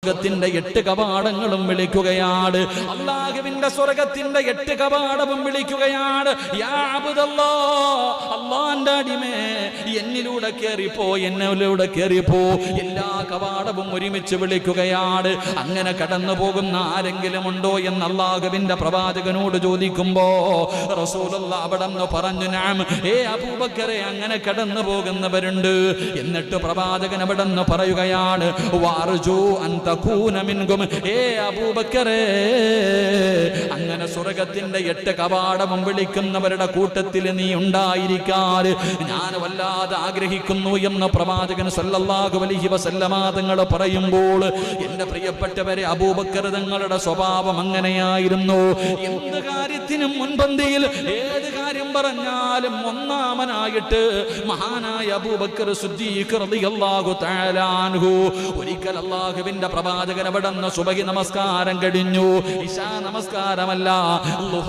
സ്വർഗത്തിന്റെ 8 കവാടങ്ങളും വിളിക്കുകയാണ്. അല്ലാഹുവിന്റെ സ്വർഗത്തിന്റെ 8 കവാടവും വിളിക്കുകയാണ്. യാ അബ്ദല്ലാഹ്, അല്ലാഹുവിന്റെ അടിമേ, എന്നിലൂടെ കേറിപ്പോ, എന്നിലൂടെ കേറിപ്പോ. എല്ലാ കവാടവും ഒരുമിച്ച് വിളിക്കുകയാണ്. അങ്ങനെ കടന്നു പോകുന്ന ആരെങ്കിലും ഉണ്ടോ എന്ന് അല്ലാഹുവിന്റെ പ്രവാചകനോട് ചോദിക്കുമ്പോ റസൂലുള്ളാഹി അവിടെന്ന് പറഞ്ഞു, നഅം, അബൂബക്കറെ, അങ്ങനെ കടന്നു പോകുന്നവരുണ്ട്. എന്നിട്ട് പ്രവാചകൻ അവിടെന്ന് പറയുകയാണ്, വാർജു അൻ തകൂന മിൻകും, അബൂബക്കറെ, അങ്ങനെ സ്വർഗത്തിന്റെ 8 കവാടവും വിളിക്കുന്നവരുടെ കൂട്ടത്തിൽ നീ ഉണ്ടായിരിക്കാൻ ഞാൻ വല്ലാതെ ആഗ്രഹിക്കുന്നു എന്ന് പ്രവാചകൻ സല്ലല്ലാഹു അലൈഹി വസല്ലമ തങ്ങൾ പറയുമ്പോൾ, എന്റെ പ്രിയപ്പെട്ടവരെ, അബൂബക്കർ തങ്ങളുടെ സ്വഭാവം അങ്ങനെയായിരുന്നു. എന്ത് കാര്യത്തിനും മുൻപന്തിയിൽ, ഏത് കാര്യം പറഞ്ഞാലും ഒന്നാമനായിട്ട് മഹാനായ അബൂബക്കർ സിദ്ദീഖ് റളിയല്ലാഹു തആല അൻഹു. ഒരിക്കൽ അല്ലാഹുവിന്റെ പ്രവാചകൻ അവിടുന്ന് സുബഹി നമസ്കാരം കഴിഞ്ഞു. ഇശാ നമസ്കാരമല്ല, ളുഹർ